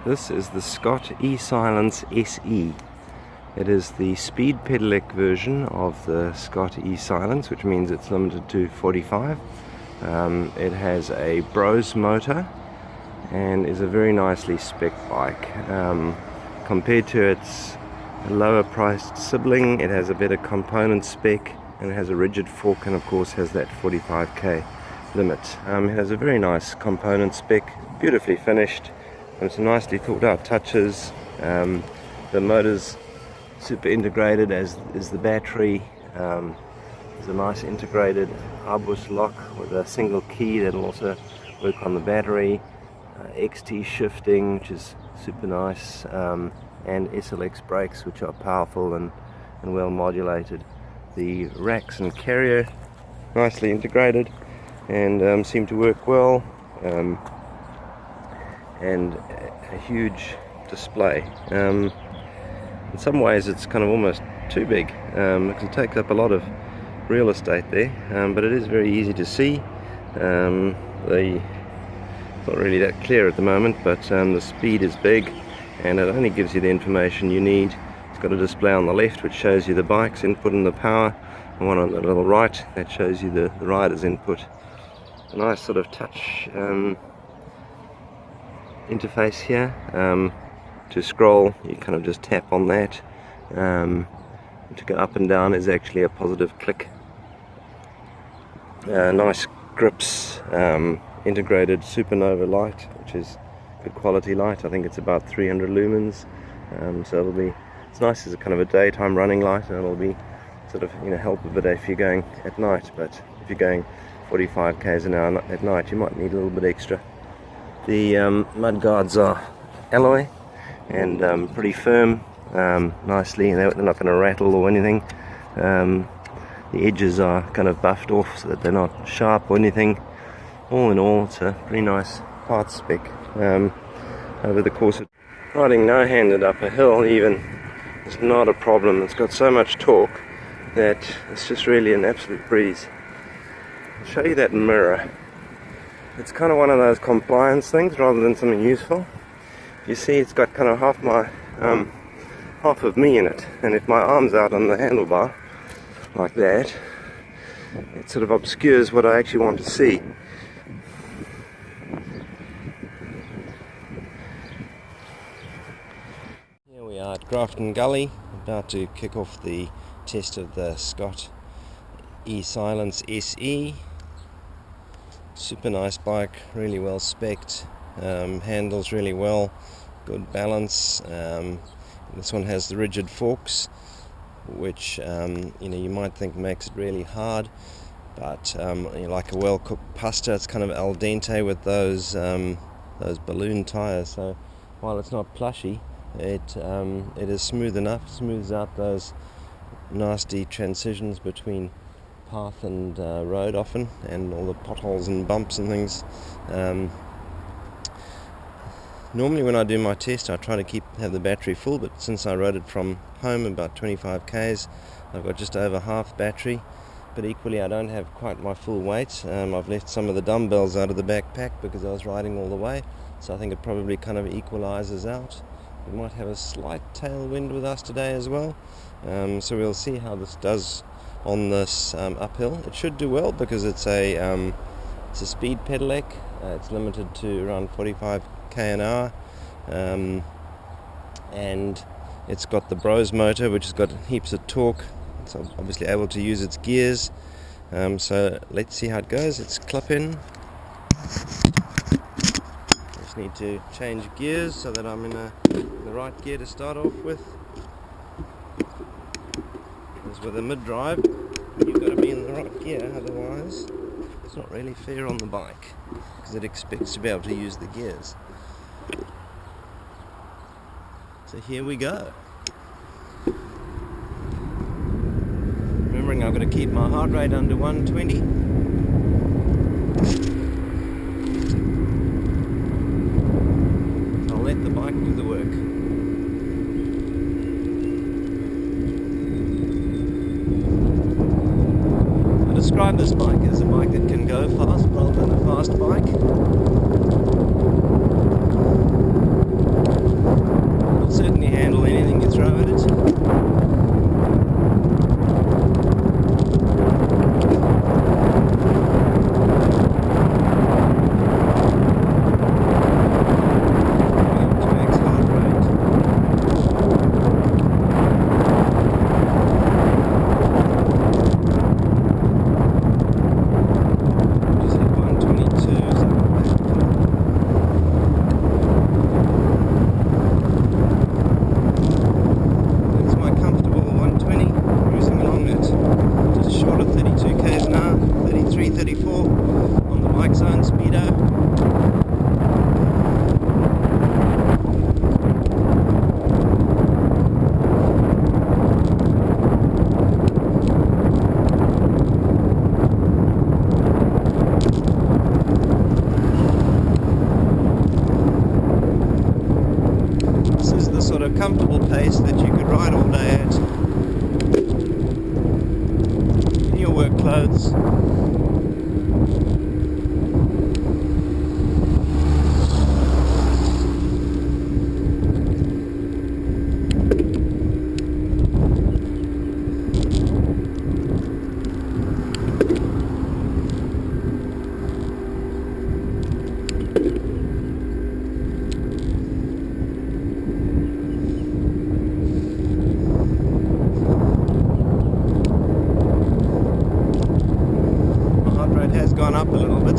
This is the Scott eSilence SE. It is the speed pedelec version of the Scott eSilence, which means it's limited to 45. It has a Brose motor and is a very nicely spec bike. Compared to its lower priced sibling, it has a better component spec and it has a rigid fork, and of course has that 45k limit. It has a very nice component spec, beautifully finished, and some nicely thought out touches. The motor's super integrated, as is the battery. There's a nice integrated Arbus lock with a single key that'll also work on the battery. XT shifting, which is super nice, and SLX brakes, which are powerful and well modulated. The racks and carrier nicely integrated and seem to work well, and a huge display. In some ways it's kind of almost too big, because it takes up a lot of real estate there, but it is very easy to see. It's not really that clear at the moment, but the speed is big and it only gives you the information you need. It's got a display on the left which shows you the bike's input and the power, and one on the little right that shows you the rider's input. A nice sort of touch interface here. To scroll, you kind of just tap on that. To go up and down is actually a positive click. Nice grips, integrated supernova light, which is good quality light. I think it's about 300 lumens, so it's nice as a kind of a daytime running light, and it'll be sort of, help a bit if you're going at night. But if you're going 45 k's an hour at night, you might need a little bit extra. The mud guards are alloy and pretty firm, nicely, and they're not going to rattle or anything. The edges are kind of buffed off so that they're not sharp or anything. All in all, it's a pretty nice part spec. Over the course of riding no-handed up a hill even, it's not a problem. It's got so much torque that it's just really an absolute breeze. I'll show you that mirror. It's kind of one of those compliance things rather than something useful. You see, it's got kind of half of me in it, and if my arm's out on the handlebar like that, it sort of obscures what I actually want to see. Here we are at Grafton Gully, about to kick off the test of the Scott eSilence SE. Super nice bike, really well spec'd, handles really well, good balance. This one has the rigid forks, which you might think makes it really hard, but like a well-cooked pasta, it's kind of al dente with those balloon tires. So while it's not plushy, it is smooth enough, smooths out those nasty transitions between path and road often, and all the potholes and bumps and things. Normally when I do my test, I try to have the battery full, but since I rode it from home about 25 k's, I've got just over half battery. But equally, I don't have quite my full weight. I've left some of the dumbbells out of the backpack because I was riding all the way, so I think it probably kind of equalizes out. We might have a slight tailwind with us today as well, so we'll see how this does on this uphill. It should do well because it's a speed pedelec. It's limited to around 45k an hour, and it's got the Brose motor, which has got heaps of torque. It's obviously able to use its gears. So let's see how it goes. It's clip in. Just need to change gears so that I'm in the right gear to start off with. Because with a mid-drive, you've got to be in the right gear, otherwise it's not really fair on the bike, because it expects to be able to use the gears. So here we go. Remembering I've got to keep my heart rate under 120. I'll let the bike do the work. I describe this bike as a bike that can go fast rather than a fast bike. sort of comfortable pace that you could ride all day at in your work clothes. Has gone up a little bit.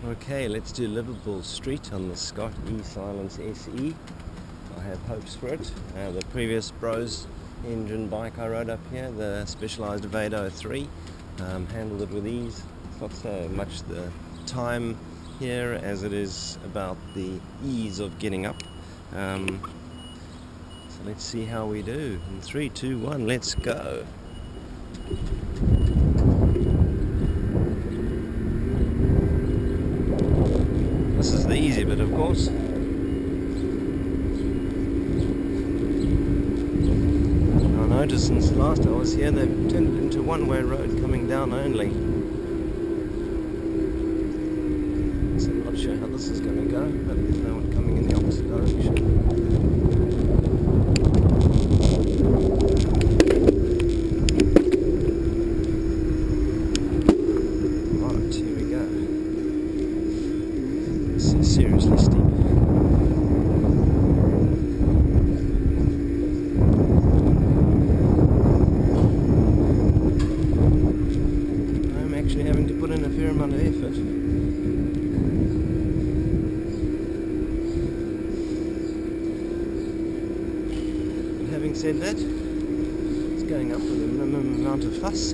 Okay, let's do Liverpool Street on the Scott E-Silence SE. I have hopes for it. The previous Bros engine bike I rode up here, the Specialized Vado 3, handled it with ease. It's not so much the time here as it is about the ease of getting up. So let's see how we do. In 3, 2, 1, let's go. This is the easy bit, of course. I noticed since last I was here, they've turned it into one-way road coming down only. So I'm not sure how this is going to go, but there's no one coming in the opposite direction. Seriously steep. I'm actually having to put in a fair amount of effort. But having said that, it's going up with a minimum amount of fuss.